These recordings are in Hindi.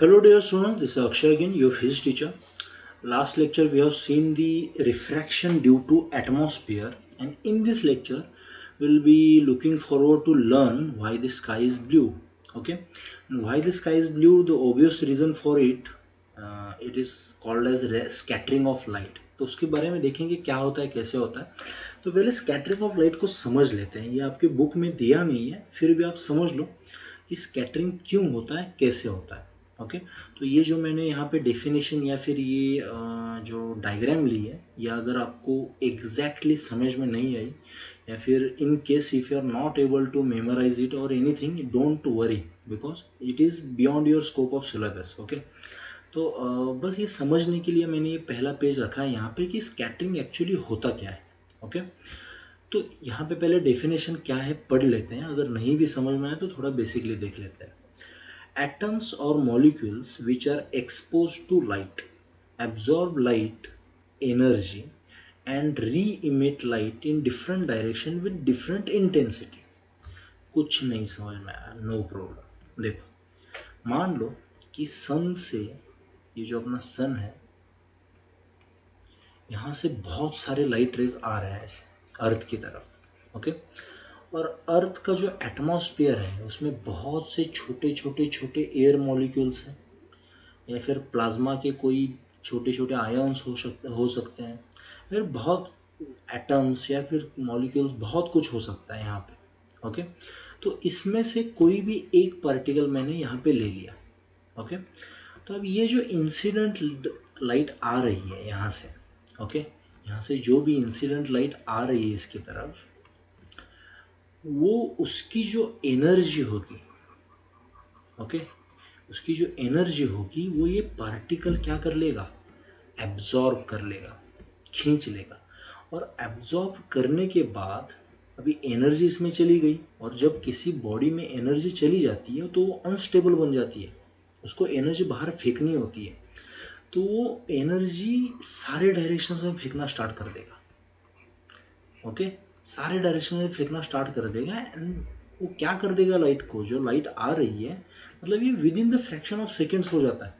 Hello dear students, this is Akshay again, your physics teacher. Last lecture we have seen the refraction due to atmosphere, and in this lecture we will be looking forward to learn why the sky is blue. Okay, and why the sky is blue, the obvious reason for it is called as scattering of light. तो उसके बारे में देखेंगे क्या होता है, कैसे होता है. तो पहले स्कैटरिंग ऑफ लाइट को समझ लेते हैं. ये आपके बुक में दिया नहीं है, फिर भी आप समझ लो कि स्कैटरिंग क्यों होता है, कैसे होता है. ओके तो ये जो मैंने यहाँ पे डेफिनेशन या फिर ये जो डायग्राम ली है, या अगर आपको एग्जैक्टली समझ में नहीं आई, या फिर in case if you are not able to memorize it or anything, don't worry because it is beyond your scope of syllabus. Okay तो बस ये समझने के लिए मैंने ये पहला पेज रखा है यहाँ पे कि स्कैटरिंग एक्चुअली होता क्या है. ओके तो यहाँ पे पहले डेफिनेशन क्या है पढ़ लेते हैं, अगर नहीं भी समझ में आए तो थोड़ा बेसिकली देख लेते हैं. Atoms or molecules which are exposed to light absorb light energy and re-emit light in different direction with different intensity. कुछ नहीं समझ में आया, नो प्रॉब्लम. देखो मान लो कि सन से, ये जो अपना सन है, यहाँ से बहुत सारे लाइट रेज आ रहे हैं अर्थ की तरफ. ओके और अर्थ का जो एटमॉस्फेयर है उसमें बहुत से छोटे छोटे छोटे एयर मॉलिक्यूल्स हैं, या फिर प्लाज्मा के कोई छोटे छोटे आयन्स हो सकते हैं, फिर बहुत एटम्स या फिर मॉलिक्यूल्स, बहुत कुछ हो सकता है यहाँ पे. ओके तो इसमें से कोई भी एक पार्टिकल मैंने यहाँ पे ले लिया. ओके तो अब ये जो इंसिडेंट लाइट आ रही है यहाँ से, ओके यहाँ से जो भी इंसिडेंट लाइट आ रही है इसकी तरफ, वो उसकी जो एनर्जी होगी, ओके उसकी जो एनर्जी होगी वो ये पार्टिकल क्या कर लेगा, एब्जॉर्ब कर लेगा, खींच लेगा. और एब्जॉर्ब करने के बाद अभी एनर्जी इसमें चली गई, और जब किसी बॉडी में एनर्जी चली जाती है तो वो अनस्टेबल बन जाती है, उसको एनर्जी बाहर फेंकनी होती है, तो वो एनर्जी सारे डायरेक्शन में फेंकना स्टार्ट कर देगा. ओके सारे डायरेक्शन में फेंकना स्टार्ट कर देगा. एंड वो क्या कर देगा, लाइट को, जो लाइट आ रही है, मतलब ये with in the fraction of seconds हो जाता है.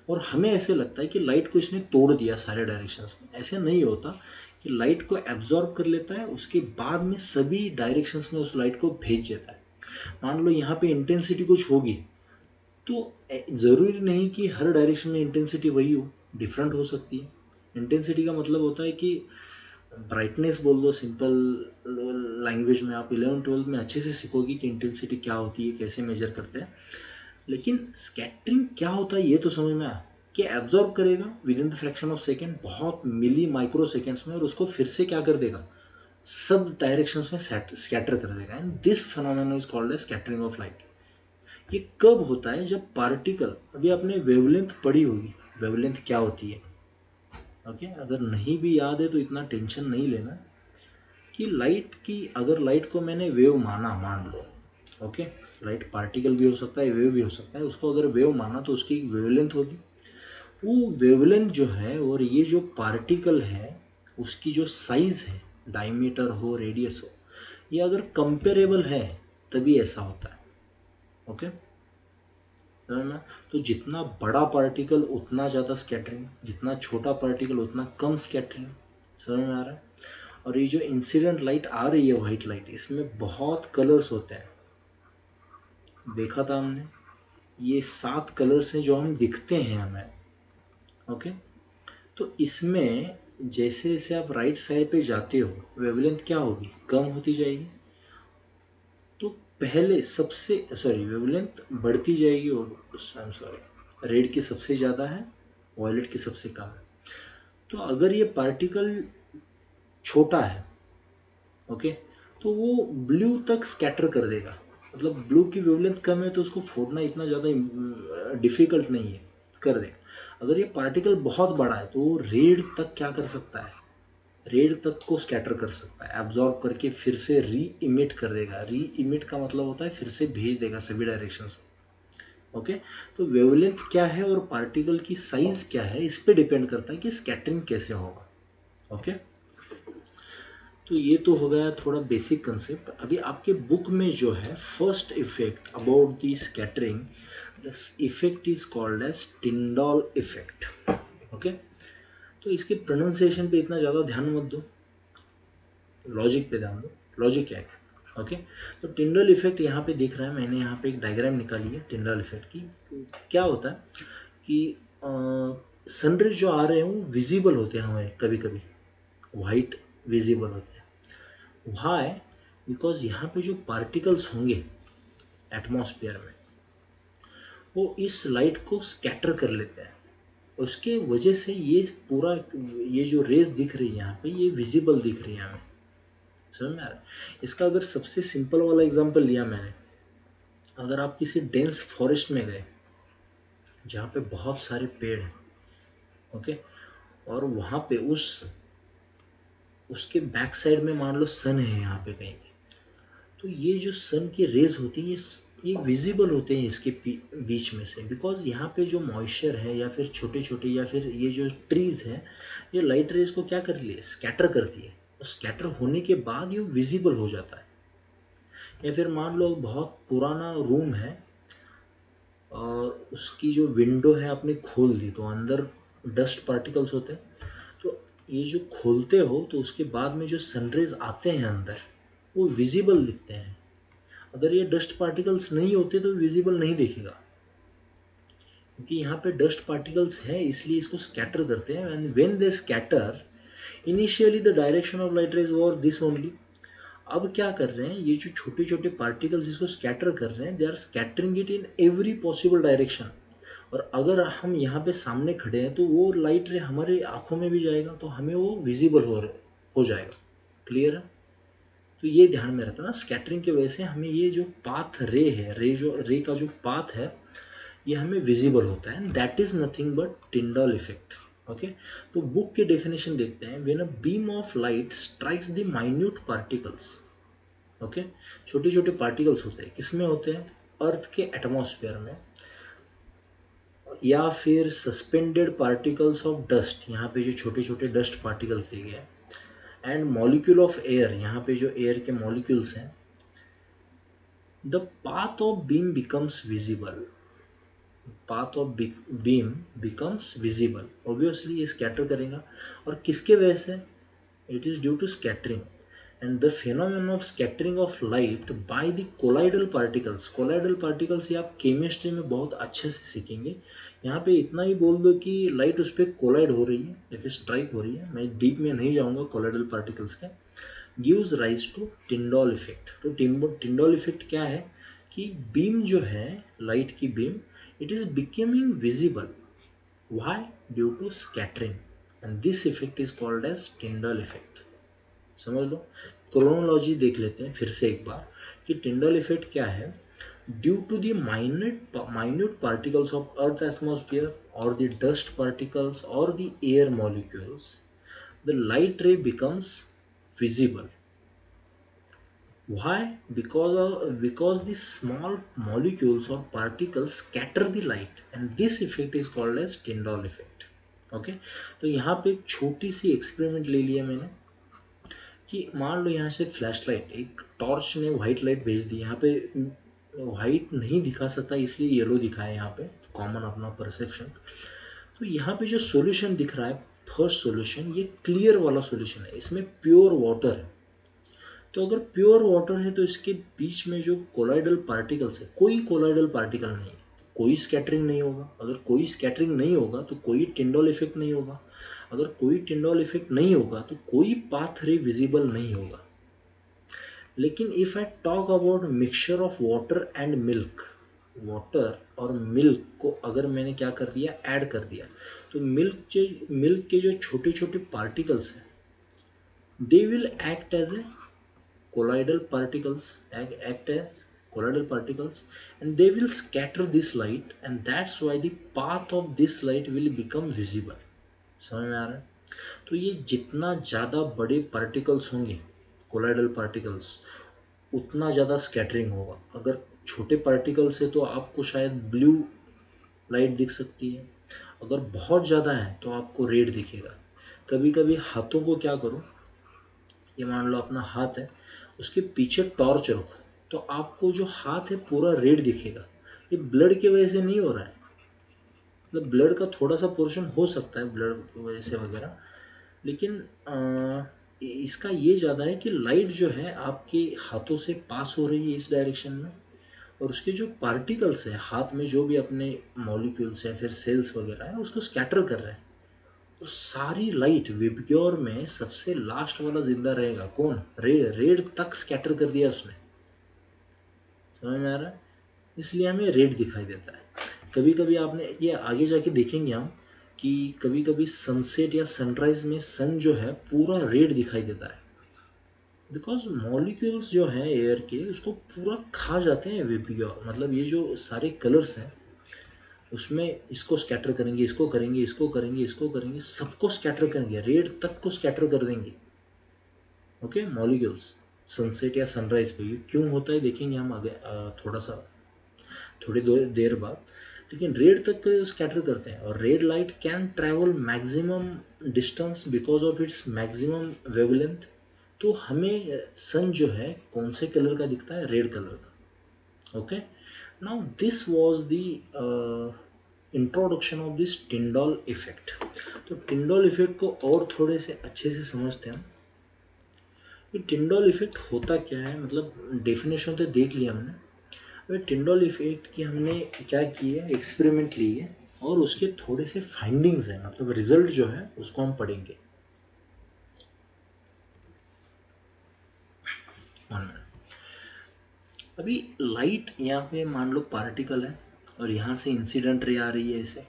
और हमें ऐसे लगता है कि लाइट को इसने तोड़ दिया सारे डायरेक्शंस में. ऐसे नहीं होता कि लाइट को एब्जॉर्ब कर लेता है, उसके बाद में सभी डायरेक्शंस में उस लाइट को भेज देता है. मान लो यहाँ पे इंटेंसिटी कुछ होगी, तो ज़रूरी नहीं कि हर डायरेक्शन में इंटेंसिटी वही हो, डिफरेंट हो सकती है. इंटेंसिटी का मतलब होता है कि ब्राइटनेस बोल दो, सिंपल लैंग्वेज में. आप 11-12 में अच्छे से सीखोगी कि इंटेंसिटी क्या होती है, कैसे मेजर करते हैं. लेकिन स्कैटरिंग क्या होता है ये तो समझ में आया कि एब्जॉर्ब करेगा with in the fraction of second, बहुत मिली माइक्रो सेकेंड्स में, और उसको फिर से क्या कर देगा, सब डायरेक्शंस में स्कैटर कर देगा. And this phenomenon is called as scattering of light. ये कब होता है, जब पार्टिकल, अभी आपने वेवलेंथ पढ़ी होगी, वेवलेंथ क्या होती है. ओके अगर नहीं भी याद है तो इतना टेंशन नहीं लेना कि लाइट की, अगर लाइट को मैंने वेव माना, मान लो, ओके लाइट पार्टिकल भी हो सकता है, वेव भी हो सकता है, उसको अगर वेव माना तो उसकी एक वेवलेंथ होगी. वो वेवलेंथ जो है, और ये जो पार्टिकल है उसकी जो साइज है, डायमीटर हो, रेडियस हो, ये अगर कंपेरेबल है तभी ऐसा होता है. ओके तो जितना बड़ा पार्टिकल उतना ज़्यादा स्कैटरिंग, जितना छोटा पार्टिकल उतना कम स्कैटरिंग. समझ में आ रहा है. और ये जो इंसिडेंट लाइट आ रही है, व्हाइट लाइट, इसमें बहुत कलर्स होते हैं, देखा था हमने. ये 7 कलर्स हैं जो हम दिखते हैं हमें. ओके तो इसमें जैसे जैसे आप राइट साइड पे जाते हो, वेवलेंथ क्या होगी, कम होती जाएगी. तो पहले सबसे, सॉरी, वेवलेंथ बढ़ती जाएगी, और सॉरी, रेड की सबसे ज़्यादा है, वायलेट की सबसे कम है. तो अगर ये पार्टिकल छोटा है, ओके तो वो ब्लू तक स्कैटर कर देगा. मतलब ब्लू की वेवलेंथ कम है तो उसको फोड़ना इतना ज़्यादा डिफिकल्ट नहीं है, कर देगा. अगर ये पार्टिकल बहुत बड़ा है तो वो रेड तक क्या कर सकता है, रेड तक को स्कैटर कर सकता है, एब्जॉर्ब करके फिर से री इमिट कर देगा. री इमिट का मतलब होता है फिर से भेज देगा सभी डायरेक्शंस में. ओके तो वेवलेंथ क्या है और पार्टिकल की साइज क्या है, इस पे डिपेंड करता है कि स्कैटरिंग कैसे होगा. ओके तो ये तो हो गया थोड़ा बेसिक कंसेप्ट. अभी आपके बुक में जो है first effect about the scattering, this effect is called as Tyndall effect. Okay, तो इसके प्रोनाउंसिएशन पे इतना ज़्यादा ध्यान मत दो, लॉजिक पे ध्यान दो। लॉजिक क्या है? ओके, तो टिंडॉल इफेक्ट यहाँ पे दिख रहा है, मैंने यहाँ पे एक डायग्राम निकाली है टिंडॉल इफेक्ट की। क्या होता है कि सनरेज जो आ रहे हैं वो विजिबल होते हैं हमें, कभी कभी वाइट विजिबल होते हैं। व्हाई? बिकॉज यहाँ पे जो पार्टिकल्स होंगे एटमॉस्फेयर में वो इस लाइट को स्कैटर कर लेते हैं, उसके वजह से ये पूरा ये जो रेज दिख रही है यहाँ पे ये विजिबल दिख रही है हमें। समझ में आ रहा है? इसका अगर सबसे सिंपल वाला एग्जांपल लिया मैंने, अगर आप किसी डेंस फॉरेस्ट में गए जहाँ पे बहुत सारे पेड़ हैं, ओके, और वहाँ पे उसके बैक साइड में मान लो सन है यहाँ पे कहीं पे, तो ये जो सन की रेज होती है ये विजिबल होते हैं इसके बीच में से, बिकॉज यहाँ पे जो मॉइस्चर है या फिर छोटे छोटे या फिर ये जो ट्रीज है ये लाइट रेज को क्या कर लिए, स्कैटर करती है, और स्कैटर होने के बाद ये विजिबल हो जाता है। या फिर मान लो बहुत पुराना रूम है और उसकी जो विंडो है आपने खोल दी तो अंदर डस्ट पार्टिकल्स होते हैं, तो ये जो खोलते हो तो उसके बाद में जो सनरेज आते हैं अंदर वो विजिबल दिखते हैं। अगर ये डस्ट पार्टिकल्स नहीं होते तो विजिबल नहीं दिखेगा, क्योंकि यहाँ पे डस्ट पार्टिकल्स है इसलिए इसको स्कैटर करते हैं। And when they scatter initially the direction of light rays were this only. अब क्या कर रहे हैं, ये जो छोटे छोटे पार्टिकल्स इसको स्कैटर कर रहे हैं, they are scattering it in every possible direction. और अगर हम यहाँ पे सामने खड़े हैं तो वो लाइट रे हमारे आंखों में भी जाएगा तो हमें वो विजिबल हो जाएगा। क्लियर है? तो ये ध्यान में रहता है ना, स्कैटरिंग की वजह से हमें ये जो पाथ रे है, रे का जो पाथ है ये हमें विजिबल होता है। That is nothing but Tyndall effect. Okay, तो बुक की डेफिनेशन देखते हैं। When a beam of light strikes the minute particles, okay, छोटे छोटे पार्टिकल्स होते हैं, किसमें होते हैं, अर्थ के एटमॉस्फेयर में, या फिर सस्पेंडेड पार्टिकल्स ऑफ डस्ट, यहाँ पे जो छोटे छोटे डस्ट पार्टिकल्स दिए गए, एंड मॉलिक्यूल ऑफ एयर, यहाँ पे जो एयर के मॉलिक्यूल्स हैं, the path of beam becomes visible. Path of beam becomes visible, obviously ये स्कैटर करेगा। और किसके वजह से? It is due to scattering. And the phenomenon of scattering of light by the colloidal particles. Colloidal particles ये आप केमिस्ट्री में बहुत अच्छे से सीखेंगे। यहाँ पे इतना ही बोल दो कि लाइट उस पर कोलाइड हो रही है या फिर स्ट्राइक हो रही है, मैं डीप में नहीं जाऊंगा कोलाइडल पार्टिकल्स के। Gives rise to Tyndall effect. तो टिंडॉल इफेक्ट क्या है कि बीम जो है, लाइट की beam, it is becoming visible. Why? Due to scattering. And this effect is called as Tyndall effect. समझ लो, क्रोनोलॉजी देख लेते हैं फिर से एक बार कि टिंडल इफेक्ट क्या है। Due to the minute particles of earth atmosphere और द डस्ट पार्टिकल्स और the air molecules, the light ray becomes visible. Why? Because the small molecules or particles scatter the light, and this effect is called as Tyndall effect. Okay? तो यहाँ पे एक छोटी सी एक्सपेरिमेंट ले लिया मैंने कि मान लो यहाँ से फ्लैश लाइट, एक टॉर्च ने व्हाइट लाइट भेज दी। यहाँ पे व्हाइट नहीं दिखा सकता इसलिए येलो दिखा है यहाँ पे, कॉमन अपना परसेप्शन। तो यहाँ पे जो सॉल्यूशन दिख रहा है, फर्स्ट सॉल्यूशन, ये क्लियर वाला सॉल्यूशन है, इसमें प्योर वाटर है। तो अगर प्योर वाटर है तो इसके बीच में जो कोलाइडल पार्टिकल्स है, कोई कोलाइडल पार्टिकल नहीं है, कोई स्कैटरिंग नहीं होगा। अगर कोई स्कैटरिंग नहीं होगा तो कोई टिंडॉल इफेक्ट नहीं होगा। अगर कोई टिंडॉल इफेक्ट नहीं होगा तो कोई पाथ रे विजिबल नहीं होगा। लेकिन if I talk about mixture of water and milk, water और मिल्क को अगर मैंने क्या कर दिया, ऐड कर दिया, तो मिल्क के जो छोटे छोटे पार्टिकल्स हैं, they will act as a colloidal particles, act as colloidal particles, and they will scatter this light, and that's why the path of this light will become visible. समझ में आ रहा है? तो ये जितना ज़्यादा बड़े पार्टिकल्स होंगे, कोलाइडल पार्टिकल्स, उतना ज़्यादा स्कैटरिंग होगा। अगर छोटे पार्टिकल्स है तो आपको शायद ब्लू लाइट दिख सकती है, अगर बहुत ज़्यादा है तो आपको रेड दिखेगा। कभी कभी हाथों को क्या करो, ये मान लो अपना हाथ है, उसके पीछे टॉर्च रखो तो आपको जो हाथ है पूरा रेड दिखेगा, ये ब्लड की वजह से नहीं हो रहा है, मतलब ब्लड का थोड़ा सा पोर्शन हो सकता है ब्लड की वजह से वगैरह, लेकिन इसका ये ज़्यादा है कि लाइट जो है आपके हाथों से पास हो रही है इस डायरेक्शन में, और उसके जो पार्टिकल्स है हाथ में जो भी अपने मॉलिक्यूल्स हैं फिर सेल्स वगैरह है उसको स्कैटर कर रहे हैं। तो सारी लाइट विबग्योर में सबसे लास्ट वाला जिंदा रहेगा कौन, रेड। रेड तक स्कैटर कर दिया उसने, समझ में आ रहा है, इसलिए हमें रेड दिखाई देता है। कभी कभी आपने ये आगे जाके देखेंगे हम कि कभी कभी सनसेट या सनराइज में सन जो है पूरा रेड दिखाई देता है, बिकॉज मॉलिक्यूल्स जो हैं एयर के उसको पूरा खा जाते हैं विबग्योर, मतलब ये जो सारे कलर्स हैं उसमें इसको स्कैटर करेंगे, इसको करेंगे, इसको करेंगे, इसको करेंगे, सबको स्कैटर करेंगे, रेड तक को स्कैटर कर देंगे। ओके, मॉलिक्यूल्स सनसेट या सनराइज पे ये क्यों होता है देखेंगे हम आगे थोड़ी देर बाद, लेकिन रेड तक स्कैटर करते हैं। और red light can travel maximum distance because of its maximum wavelength. तो हमें सन जो है कौन से कलर का दिखता है, रेड कलर का। Okay, now this was the introduction of this Tyndall effect. तो टिंडॉल इफेक्ट को और थोड़े से अच्छे से समझते हैं। ये टिंडॉल इफेक्ट होता क्या है, मतलब डेफिनेशन तो देख लिया हमने। अब टिंडॉल इफेक्ट की हमने क्या की है, एक्सपेरिमेंट ली है और उसके थोड़े से फाइंडिंग्स हैं, मतलब रिजल्ट जो है उसको हम पढ़ेंगे। अभी लाइट यहाँ पे मान लो पार्टिकल है और यहाँ से इंसिडेंट रे आ रही है इसे,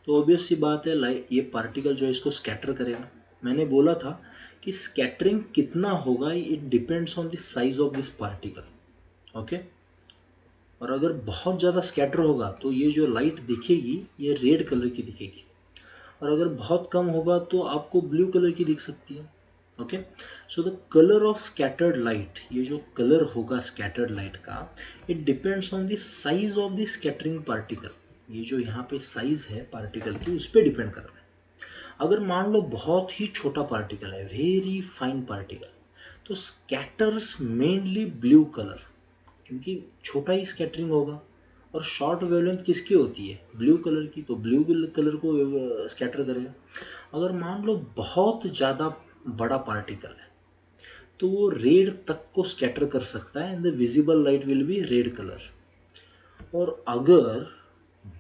तो ऑब्वियस सी बात है लाइट ये पार्टिकल जो है इसको स्कैटर करेगा। मैंने बोला था कि स्कैटरिंग कितना होगा it depends on the size of this particle. Okay, और अगर बहुत ज़्यादा स्कैटर होगा तो ये जो लाइट दिखेगी ये रेड कलर की दिखेगी, और अगर बहुत कम होगा तो आपको ब्लू कलर की दिख सकती है। Okay, so the colour of scattered light, ये जो कलर होगा स्कैटर्ड लाइट का, it depends on the size of the scattering particle. ये जो यहाँ पे साइज है पार्टिकल की उस पर डिपेंड कर रहा है। अगर मान लो बहुत ही छोटा पार्टिकल है, वेरी फाइन पार्टिकल, तो स्कैटर्स मेनली ब्लू कलर, क्योंकि छोटा ही स्कैटरिंग होगा। और शॉर्ट वेवलेंथ किसकी होती है, ब्लू कलर की, तो ब्लू कलर को स्कैटर करेगा। अगर मान लो बहुत ज़्यादा बड़ा पार्टिकल है तो वो रेड तक को स्कैटर कर सकता है, and the visible light will be red colour. और अगर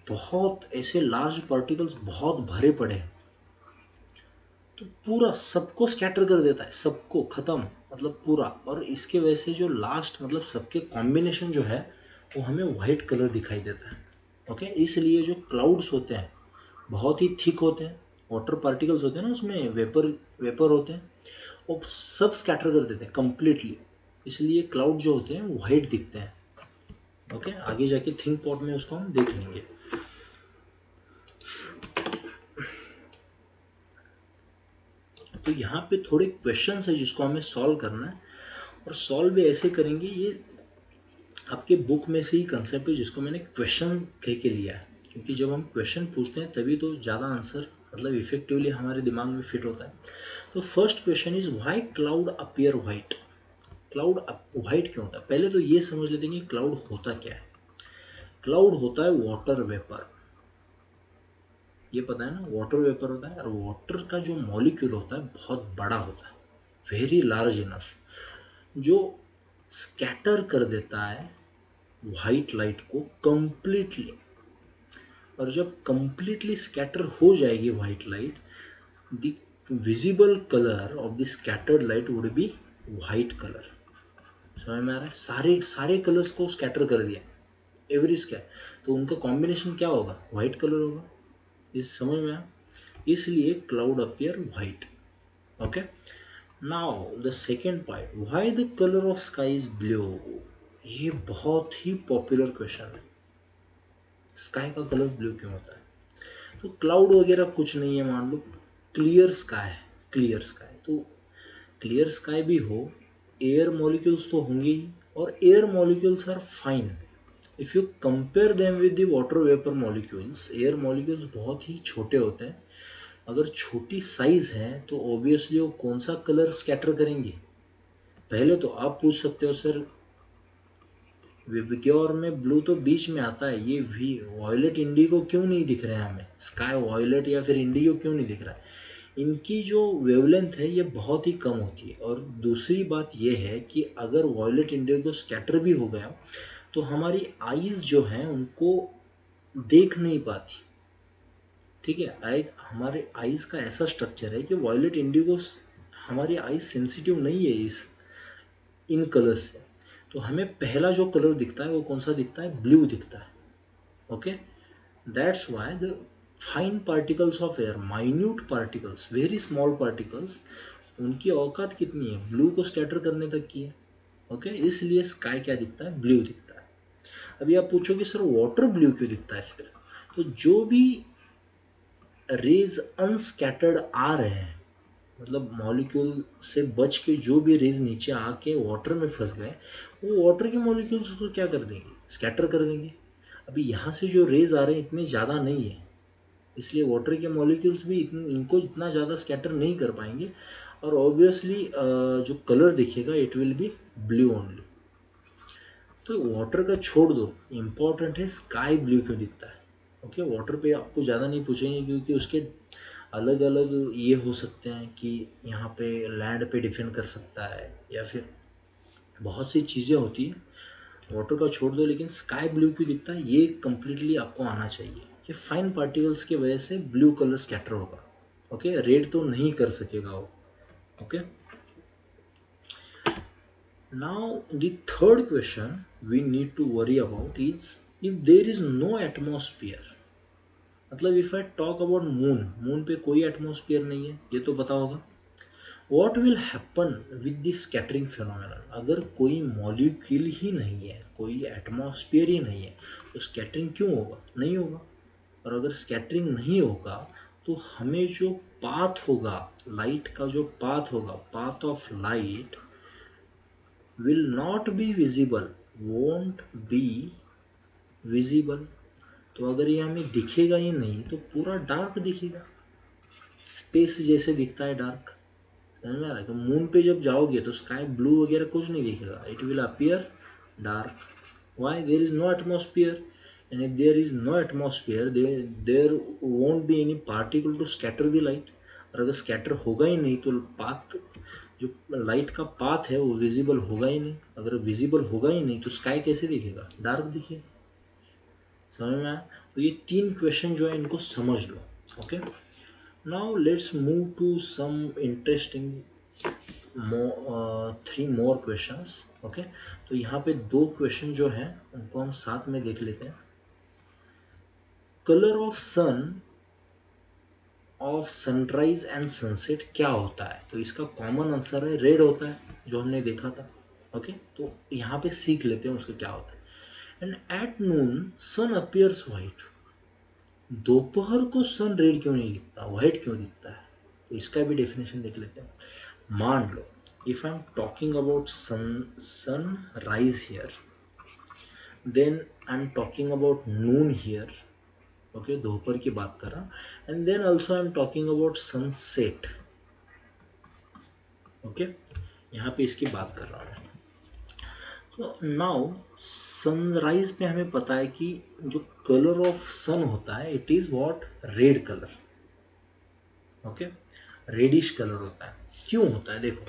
बहुत ऐसे लार्ज पार्टिकल्स बहुत भरे पड़े तो पूरा सबको स्कैटर कर देता है, सबको खत्म, मतलब पूरा। और इसके वजह से जो लास्ट मतलब सबके कॉम्बिनेशन जो है वो हमें व्हाइट कलर दिखाई देता है। ओके, इसलिए जो क्लाउड्स होते हैं बहुत ही थिक होते हैं, वाटर पार्टिकल्स होते हैं ना उसमें वेपर वेपर होते हैं, वो सब स्कैटर कर देते हैं कंप्लीटली, इसलिए क्लाउड जो होते हैं वो व्हाइट दिखते हैं। ओके, आगे जाके थिंक पॉट में उसको हम देख लेंगे। तो यहाँ पे थोड़े क्वेश्चंस है जिसको हमें सॉल्व करना है, और सॉल्व भी ऐसे करेंगे, ये आपके बुक में से ही कंसेप्ट है जिसको मैंने क्वेश्चन कह के लिया है, क्योंकि जब हम क्वेश्चन पूछते हैं तभी तो ज़्यादा आंसर मतलब इफेक्टिवली हमारे दिमाग में फिट होता है। तो first question is why cloud appear white. Cloud white क्यों होता है, पहले तो ये समझ लेते हैं कि क्लाउड होता क्या है। क्लाउड होता है वाटर वेपर, ये पता है ना, वाटर वेपर होता है, और वाटर का जो मॉलिक्यूल होता है बहुत बड़ा होता है, वेरी लार्ज इनफ, जो स्कैटर कर देता है व्हाइट लाइट को कंप्लीटली। और जब कंप्लीटली स्कैटर हो जाएगी white light, the visible colour of the scattered light would be white colour. समझ में आ रहा है, सारे सारे कलर्स को स्कैटर कर दिया एवरी स्कैट, तो उनका कॉम्बिनेशन क्या होगा, व्हाइट कलर होगा। इस समझ में आया, इसलिए cloud appear white. Okay, now the second part, why the colour of sky is blue. ये बहुत ही पॉपुलर क्वेश्चन है, स्काई का कलर ब्लू क्यों होता है। तो क्लाउड वगैरह कुछ नहीं है, मान लो क्लियर स्काई है, क्लियर स्काई, तो क्लियर स्काई भी हो, एयर मॉलिक्यूल्स तो होंगे ही, और air molecules are fine. If you compare them with the water vapour molecules, air molecules बहुत ही छोटे होते हैं। अगर छोटी साइज है तो ऑब्वियसली वो कौन सा कलर स्कैटर करेंगे। पहले तो आप पूछ सकते हो सर विबग्योर में ब्लू तो बीच में आता है, ये वॉयलेट इंडिगो क्यों नहीं दिख रहे हैं हमें, स्काई वॉयलेट या फिर इंडिगो क्यों नहीं दिख रहा है? इनकी जो वेवलेंथ है ये बहुत ही कम होती है। और दूसरी बात ये है कि अगर वॉयलेट इंडिगो स्कैटर भी हो गया तो हमारी आईज जो हैं उनको देख नहीं पाती। ठीक है, हमारे आईज का ऐसा स्ट्रक्चर है कि वॉयलेट इंडिगो, हमारी आईज सेंसिटिव नहीं है इन कलर्स से। तो हमें पहला जो कलर दिखता है वो कौन सा दिखता है? ब्लू दिखता है। Okay, that's why the fine particles of air, minute particles, very small particles, उनकी औकात कितनी है? ब्लू को स्कैटर करने तक की है। ओके, इसलिए स्काई क्या दिखता है? ब्लू दिखता है। अभी आप पूछोगे सर वाटर ब्लू क्यों दिखता है फिर? तो जो भी रेज अनस्कैटर्ड आ रहे हैं, मतलब मॉलिक्यूल से बच के जो भी रेज नीचे आके वाटर में फंस गए, वो वाटर के मॉलिक्यूल्स को क्या कर देंगे? स्कैटर कर देंगे। अभी यहाँ से जो रेज आ रहे हैं इतने ज़्यादा नहीं है, इसलिए वाटर के मॉलिक्यूल्स भी इनको इतना ज़्यादा स्कैटर नहीं कर पाएंगे, और ऑब्वियसली जो कलर दिखेगा it will be blue only. तो वाटर का छोड़ दो, इम्पॉर्टेंट है स्काई ब्लू क्यों दिखता है। ओके, वाटर पे आपको ज़्यादा नहीं पूछेंगे क्योंकि उसके अलग अलग ये हो सकते हैं कि यहाँ पे लैंड पे डिफेंड कर सकता है या फिर बहुत सी चीज़ें होती हैं। वाटर का छोड़ दो, लेकिन स्काई ब्लू क्यों दिखता है ये कंप्लीटली आपको आना चाहिए कि फाइन पार्टिकल्स की वजह से ब्लू कलर स्कैटर होगा। ओके, रेड तो नहीं कर सकेगा वो। Okay, now the third question we need to worry about is if there is no atmosphere, मतलब if I talk about moon पे कोई एटमॉस्फेयर नहीं है, ये तो पता होगा। What will happen with the scattering phenomenon? अगर कोई मॉलिक्यूल ही नहीं है, कोई एटमॉस्फेयर ही नहीं है, तो स्कैटरिंग क्यों होगा? नहीं होगा। और अगर स्कैटरिंग नहीं होगा तो हमें जो पाथ होगा, लाइट का जो पाथ होगा, path of light will not be visible, won't be visible। तो अगर ये हमें दिखेगा ही नहीं तो पूरा डार्क दिखेगा, स्पेस जैसे दिखता है डार्क। समझ में आ रहा है? तो मून पे जब जाओगे तो स्काई ब्लू वगैरह कुछ नहीं दिखेगा, it will appear dark. Why? There is no atmosphere, and if there is no atmosphere there won't be any particle to scatter the light. और अगर स्कैटर होगा ही नहीं तो पाथ, जो लाइट का पाथ है वो विजिबल होगा ही नहीं। अगर विजिबल होगा ही नहीं तो स्काई कैसे दिखेगा? डार्क दिखेगा। समझ में आया? तो ये 3 क्वेश्चन जो है इनको समझ लो। Okay, now let's move to some interesting 3 more questions. Okay, तो यहाँ पे 2 क्वेश्चन जो हैं उनको हम साथ में देख लेते हैं। Colour of son of sunrise and sunset क्या होता है? तो इसका कॉमन आंसर है रेड होता है, जो हमने देखा था। ओके, तो यहाँ पे सीख लेते हैं उसका क्या होता है। And at noon sun appears white, दोपहर को सन रेड क्यों नहीं दिखता, व्हाइट क्यों दिखता है? तो इसका भी डेफिनेशन देख लेते हैं। मान लो if I am talking about sunrise here, then I am talking about noon here. Okay, दोपहर की बात कर रहा हूं, and then also I am talking about sunset. Okay, यहाँ पे इसकी बात कर रहा हूं। तो नाउ सनराइज पे हमें पता है कि जो कलर ऑफ सन होता है it is what? Red colour. Okay, reddish colour होता है। क्यों होता है? देखो,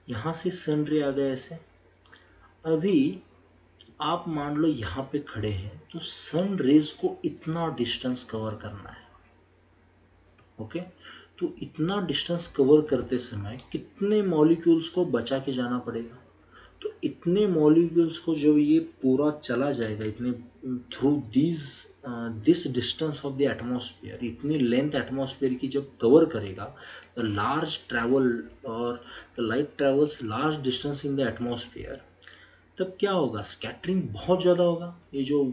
यहां से सन रे आ गया ऐसे, अभी आप मान लो यहाँ पे खड़े हैं तो सन रेज को इतना डिस्टेंस कवर करना है। ओके, तो इतना डिस्टेंस कवर करते समय कितने मॉलिक्यूल्स को बचा के जाना पड़ेगा? तो इतने मॉलिक्यूल्स को जब ये पूरा चला जाएगा, इतने through this distance of the atmosphere, इतनी लेंथ एटमॉस्फेयर की जब कवर करेगा, द लार्ज ट्रैवल और the light travels large distance in the atmosphere, तब क्या होगा? स्कैटरिंग बहुत ज़्यादा होगा। ये जो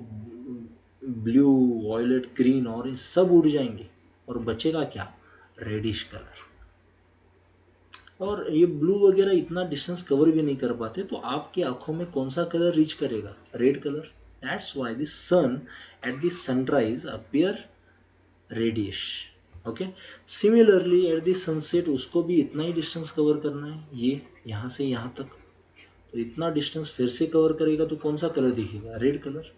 ब्लू, वॉयलेट, ग्रीन, ऑरेंज सब उड़ जाएंगे और बचेगा क्या? Reddish colour. और ये ब्लू वगैरह इतना डिस्टेंस कवर भी नहीं कर पाते, तो आपकी आंखों में कौन सा कलर रीच करेगा? Red colour. That's why the sun at the sunrise appear reddish. Okay, similarly at the sunset उसको भी इतना ही डिस्टेंस कवर करना है, ये यहाँ से यहाँ तक। तो इतना डिस्टेंस फिर से कवर करेगा तो कौन सा कलर दिखेगा, red colour.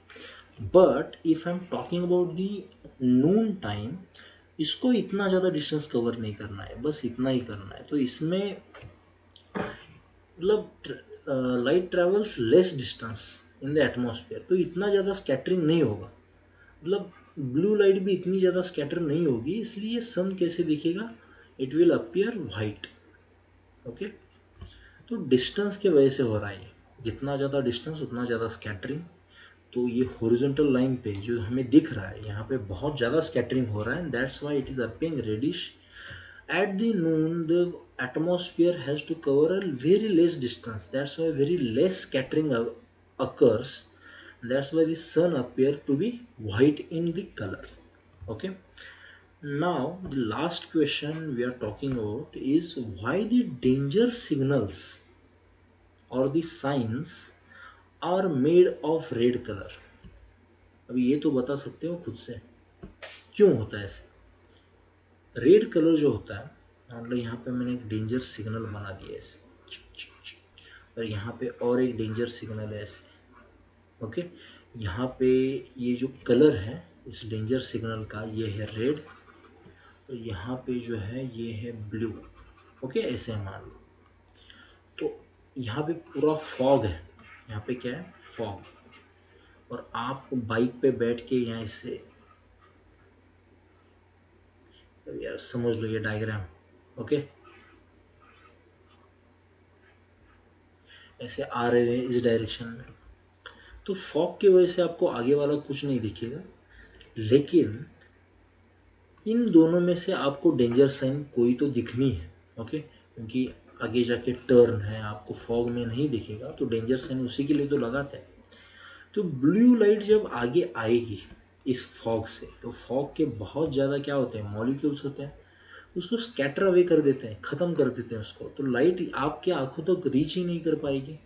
But if I am talking about the Noon time, इसको इतना ज़्यादा डिस्टेंस कवर नहीं करना है, बस इतना ही करना है। तो इसमें मतलब light travels less distance in the atmosphere, तो इतना ज़्यादा स्कैटरिंग नहीं होगा, मतलब ब्लू लाइट भी इतनी ज़्यादा स्कैटर नहीं होगी, इसलिए सन कैसे दिखेगा, it will appear white. Okay, तो डिस्टेंस के वजह से हो रहा है, जितना ज़्यादा डिस्टेंस उतना ज़्यादा स्कैटरिंग। तो ये हॉरिजॉन्टल लाइन पे जो हमें दिख रहा है यहाँ पे बहुत ज़्यादा स्कैटरिंग हो रहा है, that's why it is appearing reddish. At the noon, the atmosphere has to cover a very less distance. That's why very less scattering occurs. That's why the sun appears to be white in the color. Okay. Now the last question we are talking about is why the danger signals or the signs are made of red color. अभी ये तो बता सकते हो खुद से क्यों होता है ऐसे। रेड कलर जो होता है, मतलब यहाँ पे मैंने एक डेंजर सिग्नल बना दिया ऐसे, और यहाँ पे और एक डेंजर सिग्नल है ऐसे। ओके, यहाँ पे ये जो कलर है इस डेंजर सिग्नल का, ये है रेड, और यहाँ पे जो है ये है ब्लू। ओके, ऐसे मान लो। तो यहाँ पे पूरा फॉग है, यहाँ पे क्या है, फॉग, और आप बाइक पे बैठ के यहाँ इससे यार समझ लो ये डायग्राम। ओके, ऐसे आ रहे हैं इस डायरेक्शन में, तो फॉग की वजह से आपको आगे वाला कुछ नहीं दिखेगा, लेकिन इन दोनों में से आपको डेंजर साइन कोई तो दिखनी है। ओके, क्योंकि आगे जाके टर्न है, आपको फॉग में नहीं दिखेगा, तो डेंजर साइन उसी के लिए तो लगाते हैं। तो ब्लू लाइट जब आगे आएगी इस फॉग से, तो फॉग के बहुत ज़्यादा क्या होते हैं, मॉलिक्यूल्स होते हैं, उसको स्कैटर अवे कर देते हैं, ख़त्म कर देते हैं उसको, तो लाइट आपके आंखों तक रीच ही नहीं कर पाएगी।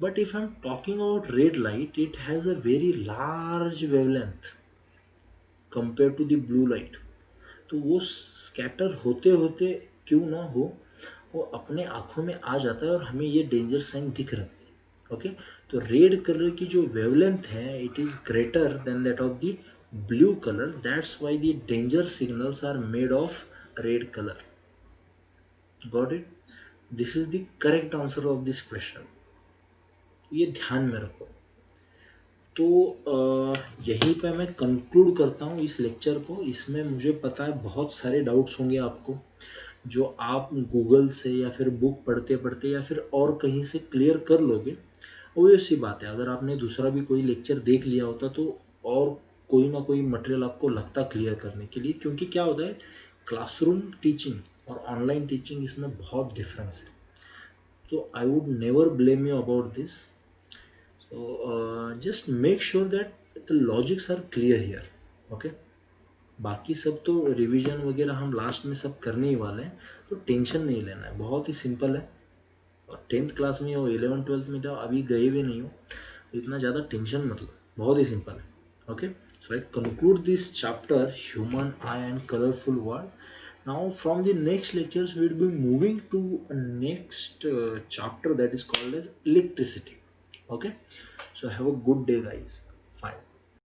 But if I'm talking about red light, it has a very large wavelength compared to the blue light. तो वो स्कैटर होते होते क्यों ना हो, वो अपने आंखों में आ जाता है और हमें ये डेंजर साइन दिख रहा है। ओके, तो रेड कलर की जो वेवलेंथ है it is greater than that of the blue colour, that's why the danger signals are made of red colour. Got it? This is the correct answer of this question, ये ध्यान में रखो। तो यहीं पे मैं कंक्लूड करता हूँ इस लेक्चर को। इसमें मुझे पता है बहुत सारे डाउट्स होंगे आपको, जो आप गूगल से या फिर बुक पढ़ते पढ़ते या फिर और कहीं से क्लियर कर लोगे। ऑब्वियस सी बात है, अगर आपने दूसरा भी कोई लेक्चर देख लिया होता तो और कोई ना कोई मटेरियल आपको लगता क्लियर करने के लिए, क्योंकि क्या होता है, क्लासरूम टीचिंग और ऑनलाइन टीचिंग इसमें बहुत डिफरेंस है। तो I would never blame you about this. So just make sure that the logics are clear here. Okay, बाकी सब तो रिवीजन वगैरह हम लास्ट में सब करने ही वाले हैं, तो टेंशन नहीं लेना है, बहुत ही सिंपल है। और 10th क्लास में हो, 11th 12th में तो अभी गए भी नहीं हो, तो इतना ज़्यादा टेंशन मतलब, बहुत ही सिंपल है। Okay, so I conclude this chapter human I and colourful world. Now from the next lectures we will be moving to a next chapter that is called as electricity. Okay, so have a good day guys. Fine.